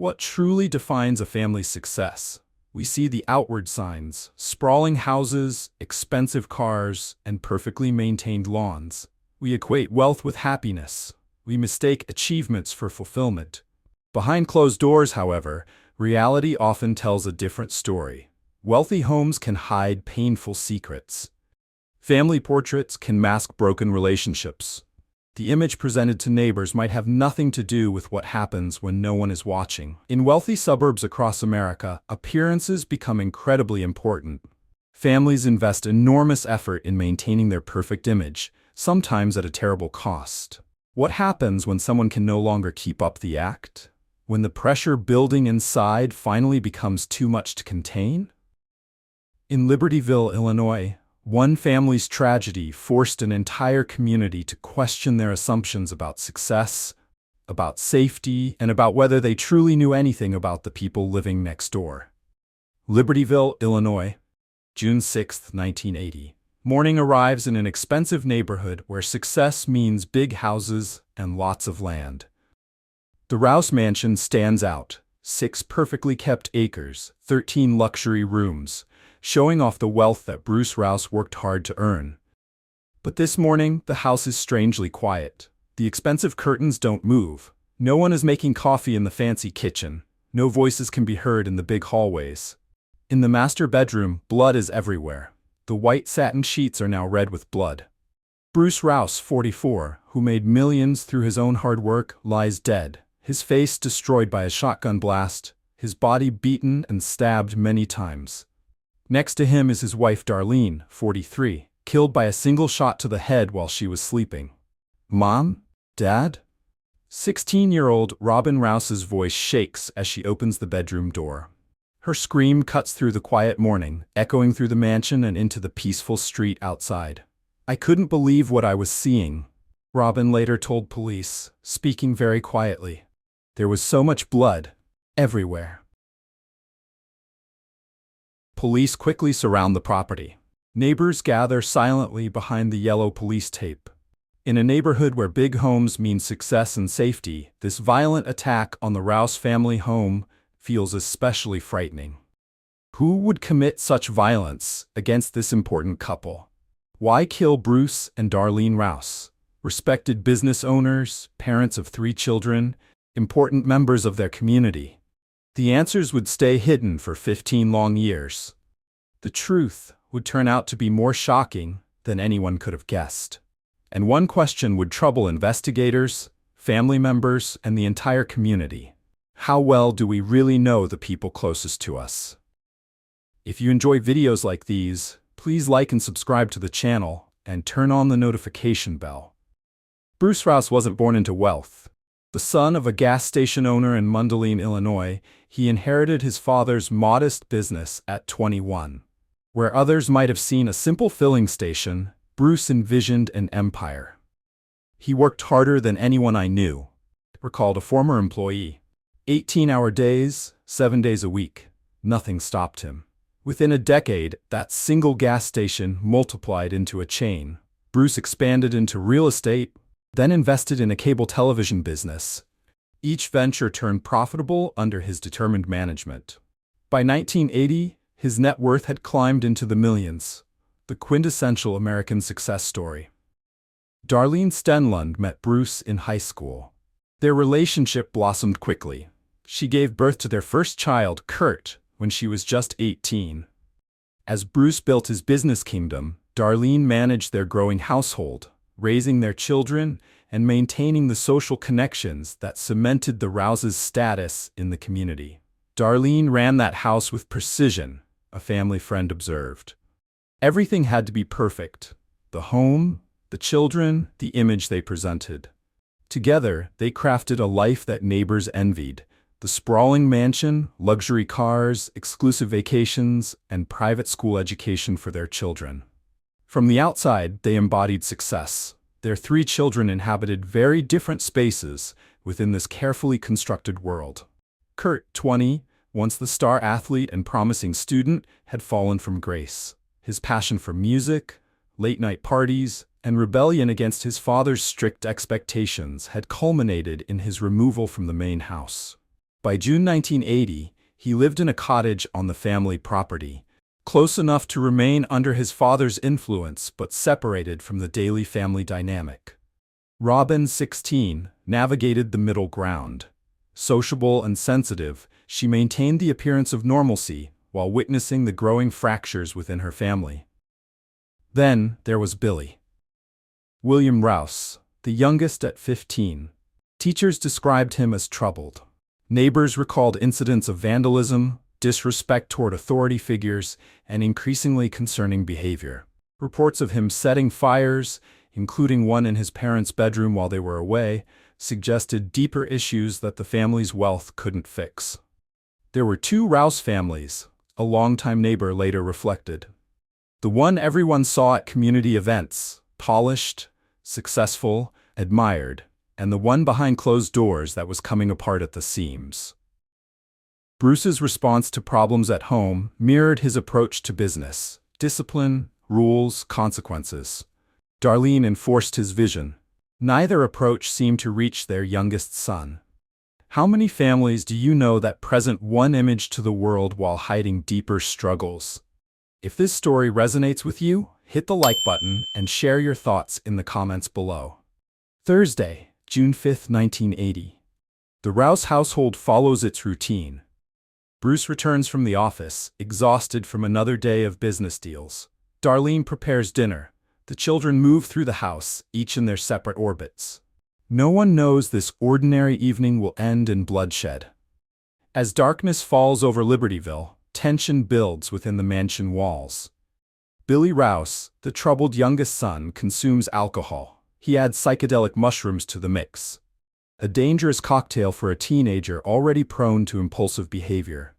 What truly defines a family's success? We see the outward signs: sprawling houses, expensive cars, and perfectly maintained lawns. We equate wealth with happiness. We mistake achievements for fulfillment. Behind closed doors, however, reality often tells a different story. Wealthy homes can hide painful secrets. Family portraits can mask broken relationships. The image presented to neighbors might have nothing to do with what happens when no one is watching. In wealthy suburbs across America, appearances become incredibly important. Families invest enormous effort in maintaining their perfect image, sometimes at a terrible cost. What happens when someone can no longer keep up the act? When the pressure building inside finally becomes too much to contain? In Libertyville, Illinois, one family's tragedy forced an entire community to question their assumptions about success, about safety, and about whether they truly knew anything about the people living next door. Libertyville, Illinois, June 6, 1980. Morning arrives in an expensive neighborhood where success means big houses and lots of land. The Rouse mansion stands out: 6 perfectly kept acres, 13 luxury rooms, showing off the wealth that Bruce Rouse worked hard to earn. But this morning, the house is strangely quiet. The expensive curtains don't move. No one is making coffee in the fancy kitchen. No voices can be heard in the big hallways. In the master bedroom, blood is everywhere. The white satin sheets are now red with blood. Bruce Rouse, 44, who made millions through his own hard work, lies dead, his face destroyed by a shotgun blast, his body beaten and stabbed many times. Next to him is his wife Darlene, 43, killed by a single shot to the head while she was sleeping. Mom? Dad? 16-year-old Robin Rouse's voice shakes as she opens the bedroom door. Her scream cuts through the quiet morning, echoing through the mansion and into the peaceful street outside. "I couldn't believe what I was seeing," Robin later told police, speaking very quietly. "There was so much blood, everywhere." Police quickly surround the property. Neighbors gather silently behind the yellow police tape. In a neighborhood where big homes mean success and safety, this violent attack on the Rouse family home feels especially frightening. Who would commit such violence against this important couple? Why kill Bruce and Darlene Rouse, respected business owners, parents of 3 children, important members of their community? The answers would stay hidden for 15 long years. The truth would turn out to be more shocking than anyone could have guessed. And one question would trouble investigators, family members, and the entire community: how well do we really know the people closest to us? If you enjoy videos like these, please like and subscribe to the channel and turn on the notification bell. Bruce Rouse wasn't born into wealth. The son of a gas station owner in Mundelein, Illinois, he inherited his father's modest business at 21. Where others might have seen a simple filling station, Bruce envisioned an empire. "He worked harder than anyone I knew," recalled a former employee. 18-hour days, 7 days a week. Nothing stopped him. Within a decade, that single gas station multiplied into a chain. Bruce expanded into real estate, then invested in a cable television business. Each venture turned profitable under his determined management. By 1980, his net worth had climbed into the millions, the quintessential American success story. Darlene Stenlund met Bruce in high school. Their relationship blossomed quickly. She gave birth to their first child, Kurt, when she was just 18. As Bruce built his business kingdom, Darlene managed their growing household, raising their children and maintaining the social connections that cemented the Rouses' status in the community. Darlene ran that house with precision, a family friend observed. Everything had to be perfect: the home, the children, the image they presented. Together, they crafted a life that neighbors envied: the sprawling mansion, luxury cars, exclusive vacations, and private school education for their children. From the outside, they embodied success. Their 3 children inhabited very different spaces within this carefully constructed world. Kurt, 20, once the star athlete and promising student, had fallen from grace. His passion for music, late-night parties, and rebellion against his father's strict expectations had culminated in his removal from the main house. By June 1980, he lived in a cottage on the family property, close enough to remain under his father's influence but separated from the daily family dynamic. Robin, 16, navigated the middle ground. Sociable and sensitive, she maintained the appearance of normalcy while witnessing the growing fractures within her family. Then there was Billy. William Rouse, the youngest at 15. Teachers described him as troubled. Neighbors recalled incidents of vandalism, disrespect toward authority figures, and increasingly concerning behavior. Reports of him setting fires, including one in his parents' bedroom while they were away, suggested deeper issues that the family's wealth couldn't fix. There were two Rouse families, a longtime neighbor later reflected. The one everyone saw at community events, polished, successful, admired, and the one behind closed doors that was coming apart at the seams. Bruce's response to problems at home mirrored his approach to business: discipline, rules, consequences. Darlene enforced his vision. Neither approach seemed to reach their youngest son. How many families do you know that present one image to the world while hiding deeper struggles? If this story resonates with you, hit the like button and share your thoughts in the comments below. Thursday, June 5, 1980. The Rouse household follows its routine. Bruce returns from the office, exhausted from another day of business deals. Darlene prepares dinner. The children move through the house, each in their separate orbits. No one knows this ordinary evening will end in bloodshed. As darkness falls over Libertyville, tension builds within the mansion walls. Billy Rouse, the troubled youngest son, consumes alcohol. He adds psychedelic mushrooms to the mix, a dangerous cocktail for a teenager already prone to impulsive behavior.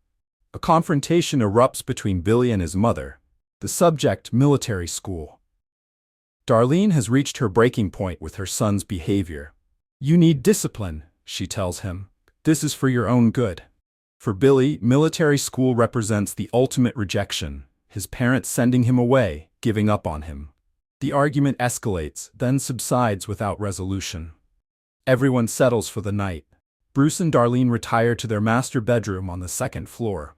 A confrontation erupts between Billy and his mother, the subject military school. Darlene has reached her breaking point with her son's behavior. "You need discipline," she tells him. "This is for your own good." For Billy, military school represents the ultimate rejection, his parents sending him away, giving up on him. The argument escalates, then subsides without resolution. Everyone settles for the night. Bruce and Darlene retire to their master bedroom on the second floor.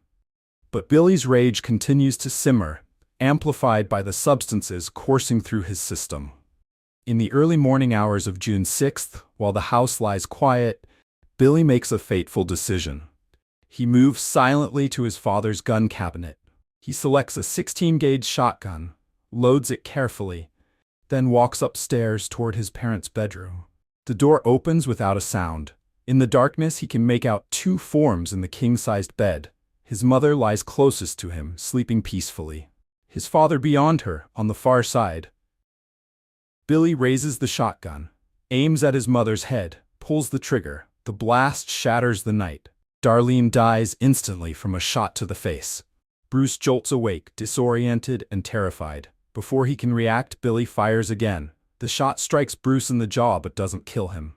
But Billy's rage continues to simmer, amplified by the substances coursing through his system. In the early morning hours of June 6th, while the house lies quiet, Billy makes a fateful decision. He moves silently to his father's gun cabinet. He selects a 16-gauge shotgun, loads it carefully, then walks upstairs toward his parents' bedroom. The door opens without a sound. In the darkness, he can make out two forms in the king-sized bed. His mother lies closest to him, sleeping peacefully. His father beyond her, on the far side. Billy raises the shotgun, aims at his mother's head, pulls the trigger. The blast shatters the night. Darlene dies instantly from a shot to the face. Bruce jolts awake, disoriented and terrified. Before he can react, Billy fires again. The shot strikes Bruce in the jaw but doesn't kill him.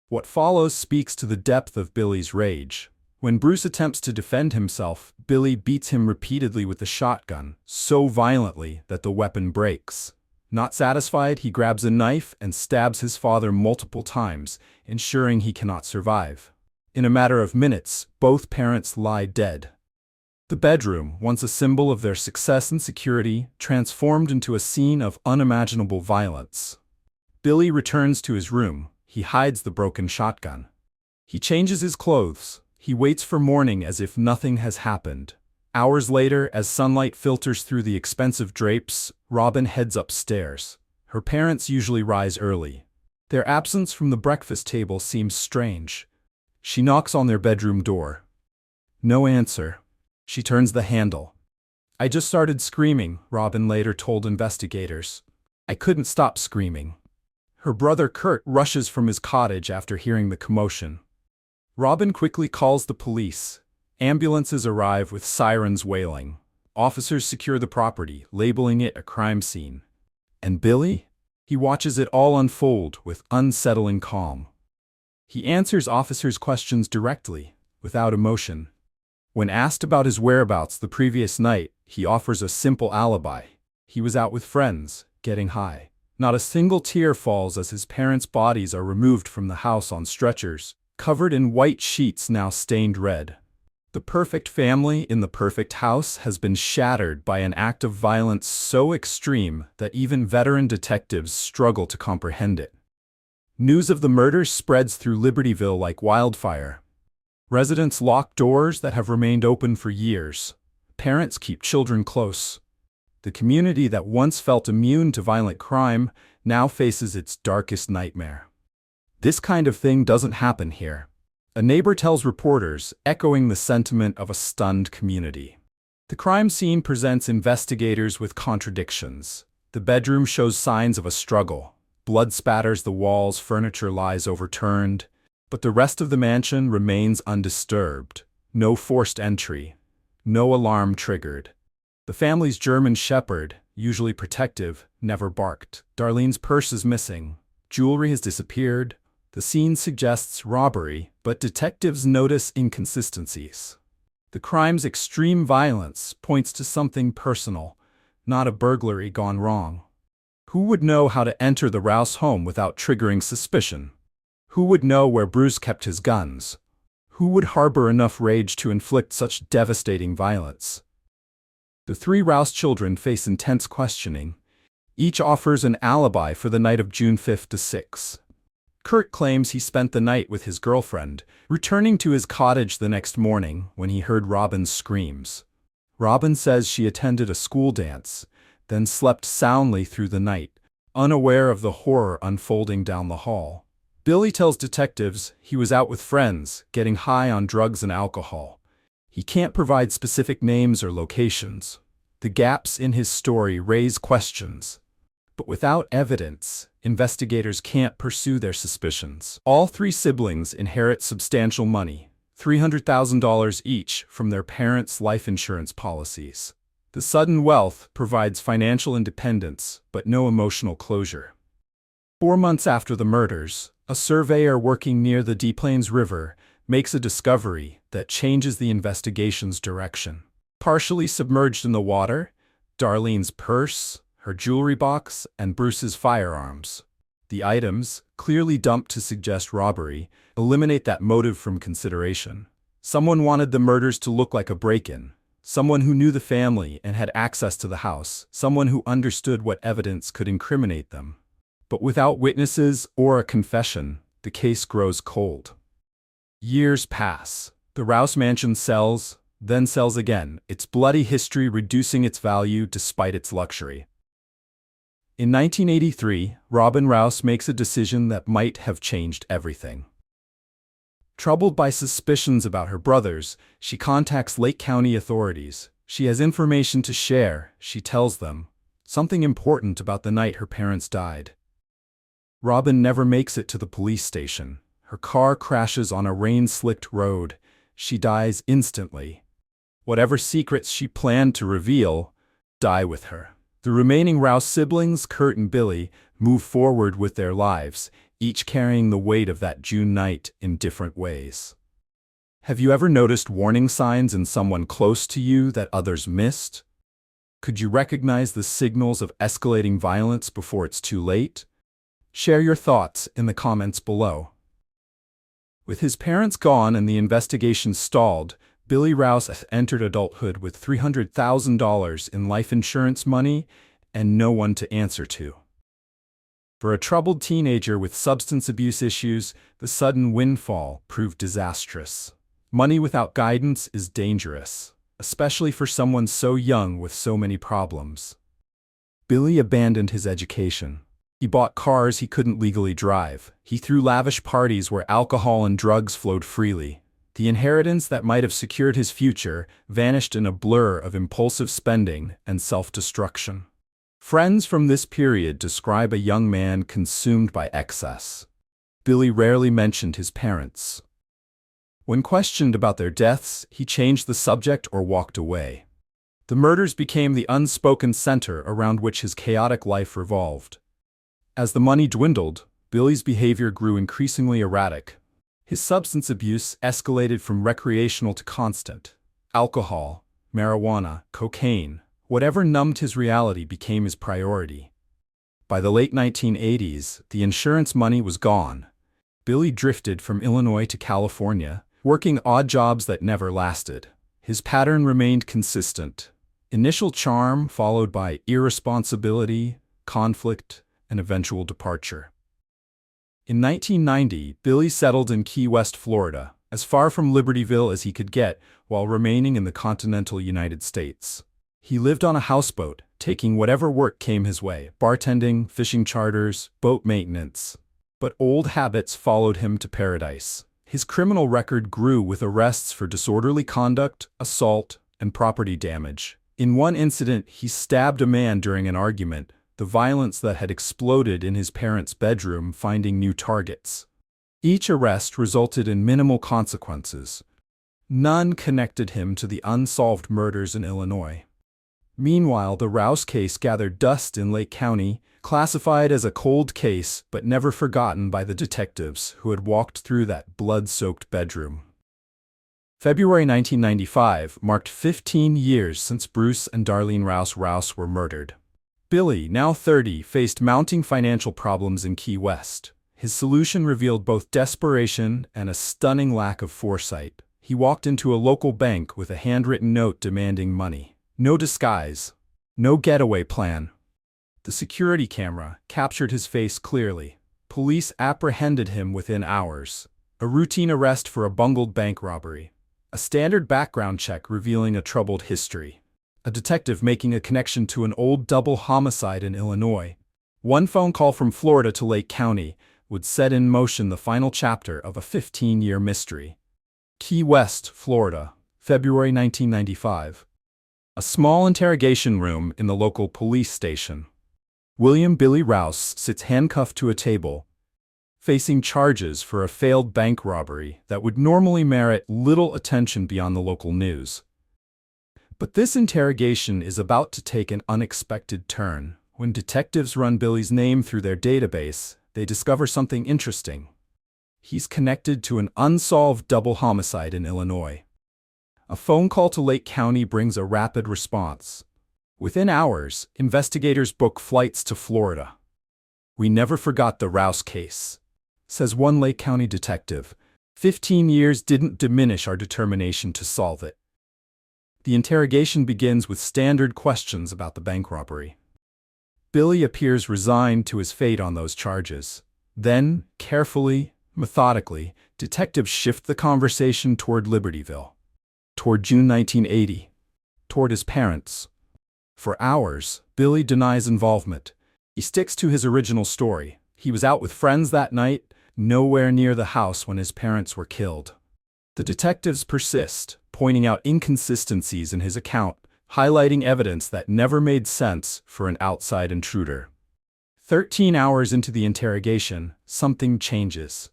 What follows speaks to the depth of Billy's rage. When Bruce attempts to defend himself, Billy beats him repeatedly with the shotgun, so violently that the weapon breaks. Not satisfied, he grabs a knife and stabs his father multiple times, ensuring he cannot survive. In a matter of minutes, both parents lie dead. The bedroom, once a symbol of their success and security, transformed into a scene of unimaginable violence. Billy returns to his room. He hides the broken shotgun. He changes his clothes. He waits for morning as if nothing has happened. Hours later, as sunlight filters through the expensive drapes, Robin heads upstairs. Her parents usually rise early. Their absence from the breakfast table seems strange. She knocks on their bedroom door. No answer. She turns the handle. "I just started screaming," Robin later told investigators. "I couldn't stop screaming." Her brother Kurt rushes from his cottage after hearing the commotion. Robin quickly calls the police. Ambulances arrive with sirens wailing. Officers secure the property, labeling it a crime scene. And Billy? He watches it all unfold with unsettling calm. He answers officers' questions directly, without emotion. When asked about his whereabouts the previous night, he offers a simple alibi. He was out with friends, getting high. Not a single tear falls as his parents' bodies are removed from the house on stretchers. covered in white sheets now stained red. The perfect family in the perfect house has been shattered by an act of violence so extreme that even veteran detectives struggle to comprehend it. News of the murders spreads through Libertyville like wildfire. Residents lock doors that have remained open for years. Parents keep children close. The community that once felt immune to violent crime now faces its darkest nightmare. This kind of thing doesn't happen here. A neighbor tells reporters, echoing the sentiment of a stunned community. The crime scene presents investigators with contradictions. The bedroom shows signs of a struggle. Blood spatters the walls, furniture lies overturned. But the rest of the mansion remains undisturbed. No forced entry. No alarm triggered. The family's German shepherd, usually protective, never barked. Darlene's purse is missing. Jewelry has disappeared. The scene suggests robbery, but detectives notice inconsistencies. The crime's extreme violence points to something personal, not a burglary gone wrong. Who would know how to enter the Rouse home without triggering suspicion? Who would know where Bruce kept his guns? Who would harbor enough rage to inflict such devastating violence? The three Rouse children face intense questioning. Each offers an alibi for the night of June 5 to 6. Kurt claims he spent the night with his girlfriend, returning to his cottage the next morning when he heard Robin's screams. Robin says she attended a school dance, then slept soundly through the night, unaware of the horror unfolding down the hall. Billy tells detectives he was out with friends, getting high on drugs and alcohol. He can't provide specific names or locations. The gaps in his story raise questions. But without evidence, investigators can't pursue their suspicions. All three siblings inherit substantial money, $300,000 each from their parents' life insurance policies. The sudden wealth provides financial independence, but no emotional closure. 4 months after the murders, a surveyor working near the Des Plaines River makes a discovery that changes the investigation's direction. Partially submerged in the water, Darlene's purse, her jewelry box, and Bruce's firearms. The items, clearly dumped to suggest robbery, eliminate that motive from consideration. Someone wanted the murders to look like a break-in. Someone who knew the family and had access to the house. Someone who understood what evidence could incriminate them. But without witnesses or a confession, the case grows cold. Years pass. The Rouse mansion sells, then sells again, its bloody history reducing its value despite its luxury. In 1983, Robin Rouse makes a decision that might have changed everything. Troubled by suspicions about her brothers, she contacts Lake County authorities. She has information to share, she tells them. Something important about the night her parents died. Robin never makes it to the police station. Her car crashes on a rain-slicked road. She dies instantly. Whatever secrets she planned to reveal die with her. The remaining Rouse siblings, Kurt and Billy, move forward with their lives, each carrying the weight of that June night in different ways. Have you ever noticed warning signs in someone close to you that others missed? Could you recognize the signals of escalating violence before it's too late? Share your thoughts in the comments below. With his parents gone and the investigation stalled, Billy Rouse entered adulthood with $300,000 in life insurance money and no one to answer to. For a troubled teenager with substance abuse issues, the sudden windfall proved disastrous. Money without guidance is dangerous, especially for someone so young with so many problems. Billy abandoned his education. He bought cars he couldn't legally drive. He threw lavish parties where alcohol and drugs flowed freely. The inheritance that might have secured his future vanished in a blur of impulsive spending and self-destruction. Friends from this period describe a young man consumed by excess. Billy rarely mentioned his parents. When questioned about their deaths, he changed the subject or walked away. The murders became the unspoken center around which his chaotic life revolved. As the money dwindled, Billy's behavior grew increasingly erratic. His substance abuse escalated from recreational to constant. Alcohol, marijuana, cocaine, whatever numbed his reality became his priority. By the late 1980s, the insurance money was gone. Billy drifted from Illinois to California, working odd jobs that never lasted. His pattern remained consistent. Initial charm followed by irresponsibility, conflict, and eventual departure. In 1990, Billy settled in Key West, Florida, as far from Libertyville as he could get while remaining in the continental United States. He lived on a houseboat, taking whatever work came his way: bartending, fishing charters, boat maintenance. But old habits followed him to paradise. His criminal record grew with arrests for disorderly conduct, assault, and property damage. In one incident, he stabbed a man during an argument, the violence that had exploded in his parents' bedroom finding new targets. Each arrest resulted in minimal consequences. None connected him to the unsolved murders in Illinois. Meanwhile, the Rouse case gathered dust in Lake County, classified as a cold case but never forgotten by the detectives who had walked through that blood-soaked bedroom. February 1995 marked 15 years since Bruce and Darlene Rouse were murdered. Billy, now 30, faced mounting financial problems in Key West. His solution revealed both desperation and a stunning lack of foresight. He walked into a local bank with a handwritten note demanding money. No disguise. No getaway plan. The security camera captured his face clearly. Police apprehended him within hours. A routine arrest for a bungled bank robbery. A standard background check revealing a troubled history. A detective making a connection to an old double homicide in Illinois. One phone call from Florida to Lake County would set in motion the final chapter of a 15-year mystery. Key West, Florida, February 1995. A small interrogation room in the local police station. William Billy Rouse sits handcuffed to a table, facing charges for a failed bank robbery that would normally merit little attention beyond the local news. But this interrogation is about to take an unexpected turn. When detectives run Billy's name through their database, they discover something interesting. He's connected to an unsolved double homicide in Illinois. A phone call to Lake County brings a rapid response. Within hours, investigators book flights to Florida. "We never forgot the Rouse case," says one Lake County detective. 15 years didn't diminish our determination to solve it. The interrogation begins with standard questions about the bank robbery. Billy appears resigned to his fate on those charges. Then, carefully, methodically, detectives shift the conversation toward Libertyville, toward June 1980, toward his parents. For hours, Billy denies involvement. He sticks to his original story. He was out with friends that night, nowhere near the house when his parents were killed. The detectives persist, pointing out inconsistencies in his account, highlighting evidence that never made sense for an outside intruder. 13 hours into the interrogation, something changes.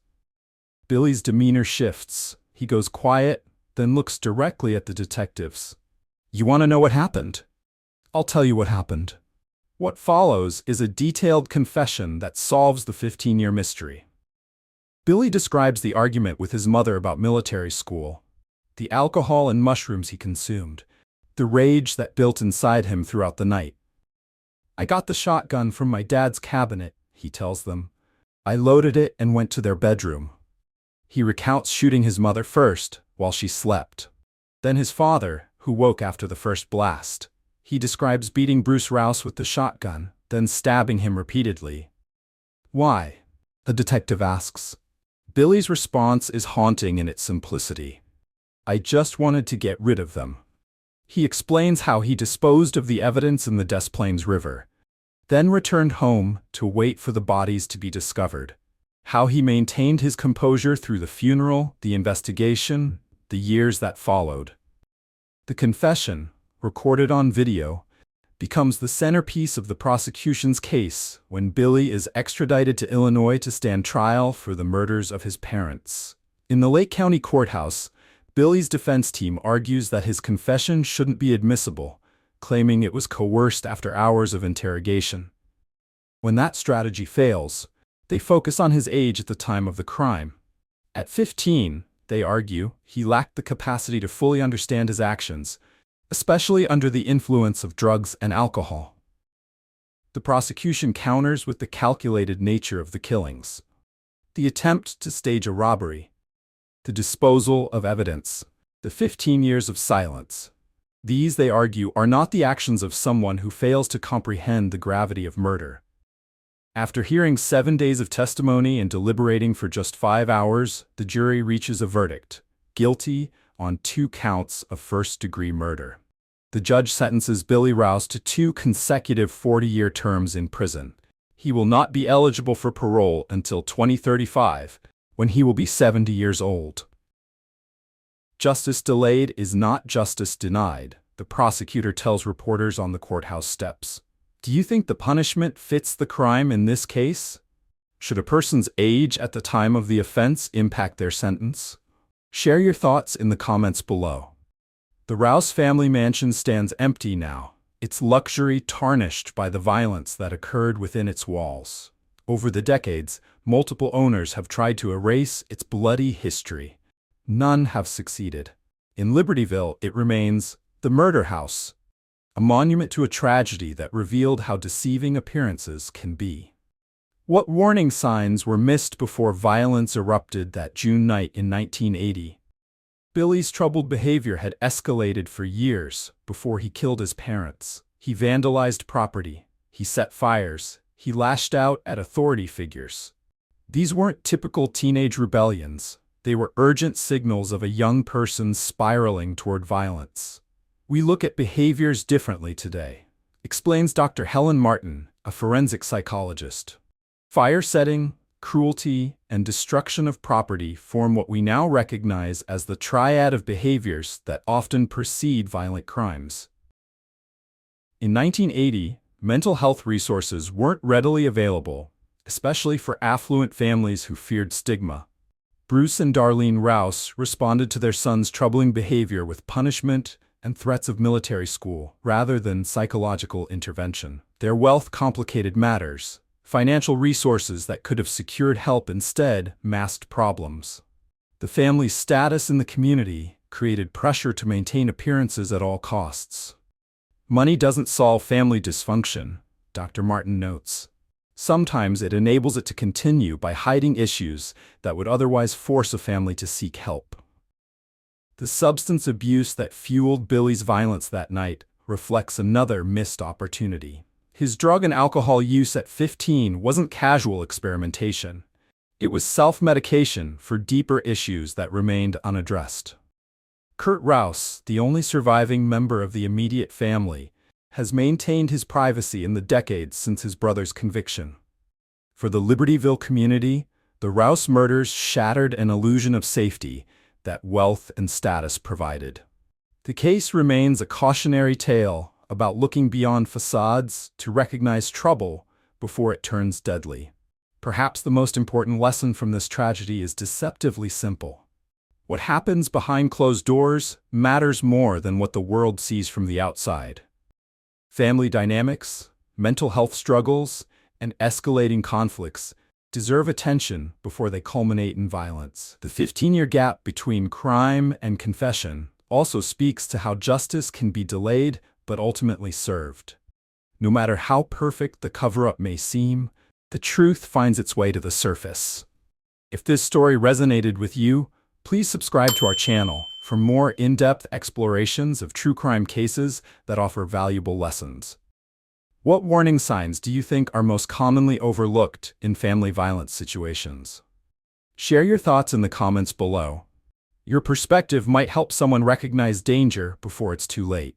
Billy's demeanor shifts. He goes quiet, then looks directly at the detectives. "You want to know what happened? I'll tell you what happened." What follows is a detailed confession that solves the 15-year mystery. Billy describes the argument with his mother about military school, the alcohol and mushrooms he consumed, the rage that built inside him throughout the night. "I got the shotgun from my dad's cabinet," he tells them. "I loaded it and went to their bedroom." He recounts shooting his mother first, while she slept. Then his father, who woke after the first blast. He describes beating Bruce Rouse with the shotgun, then stabbing him repeatedly. "Why?" the detective asks. Billy's response is haunting in its simplicity. "I just wanted to get rid of them." He explains how he disposed of the evidence in the Des Plaines River, then returned home to wait for the bodies to be discovered. How he maintained his composure through the funeral, the investigation, the years that followed. The confession, recorded on video, becomes the centerpiece of the prosecution's case when Billy is extradited to Illinois to stand trial for the murders of his parents. In the Lake County courthouse, Billy's defense team argues that his confession shouldn't be admissible, claiming it was coerced after hours of interrogation. When that strategy fails, they focus on his age at the time of the crime. At 15, they argue, he lacked the capacity to fully understand his actions, especially under the influence of drugs and alcohol. The prosecution counters with the calculated nature of the killings. The attempt to stage a robbery. The disposal of evidence. The 15 years of silence. These, they argue, are not the actions of someone who fails to comprehend the gravity of murder. After hearing 7 days of testimony and deliberating for just 5 hours, the jury reaches a verdict: guilty on 2 counts of first-degree murder. The judge sentences Billy Rouse to 2 consecutive 40-year terms in prison. He will not be eligible for parole until 2035, when he will be 70 years old. Justice delayed is not justice denied, the prosecutor tells reporters on the courthouse steps. Do you think the punishment fits the crime in this case? Should a person's age at the time of the offense impact their sentence? Share your thoughts in the comments below. The Rouse family mansion stands empty now, its luxury tarnished by the violence that occurred within its walls. Over the decades, multiple owners have tried to erase its bloody history. None have succeeded. In Libertyville, it remains the murder house, a monument to a tragedy that revealed how deceiving appearances can be. What warning signs were missed before violence erupted that June night in 1980? Billy's troubled behavior had escalated for years before he killed his parents. He vandalized property, he set fires, he lashed out at authority figures. These weren't typical teenage rebellions. They were urgent signals of a young person spiraling toward violence. We look at behaviors differently today, explains Dr. Helen Martin, a forensic psychologist. Fire setting, cruelty, and destruction of property form what we now recognize as the triad of behaviors that often precede violent crimes. In 1980, mental health resources weren't readily available, especially for affluent families who feared stigma. Bruce and Darlene Rouse responded to their son's troubling behavior with punishment and threats of military school, rather than psychological intervention. Their wealth complicated matters. Financial resources that could have secured help instead masked problems. The family's status in the community created pressure to maintain appearances at all costs. Money doesn't solve family dysfunction, Dr. Martin notes. Sometimes it enables it to continue by hiding issues that would otherwise force a family to seek help. The substance abuse that fueled Billy's violence that night reflects another missed opportunity. His drug and alcohol use at 15 wasn't casual experimentation. It was self-medication for deeper issues that remained unaddressed. Kurt Rouse, the only surviving member of the immediate family, has maintained his privacy in the decades since his brother's conviction. For the Libertyville community, the Rouse murders shattered an illusion of safety that wealth and status provided. The case remains a cautionary tale about looking beyond facades to recognize trouble before it turns deadly. Perhaps the most important lesson from this tragedy is deceptively simple. What happens behind closed doors matters more than what the world sees from the outside. Family dynamics, mental health struggles, and escalating conflicts deserve attention before they culminate in violence. The 15-year gap between crime and confession also speaks to how justice can be delayed but ultimately served. No matter how perfect the cover-up may seem, the truth finds its way to the surface. If this story resonated with you, please subscribe to our channel for more in-depth explorations of true crime cases that offer valuable lessons. What warning signs do you think are most commonly overlooked in family violence situations? Share your thoughts in the comments below. Your perspective might help someone recognize danger before it's too late.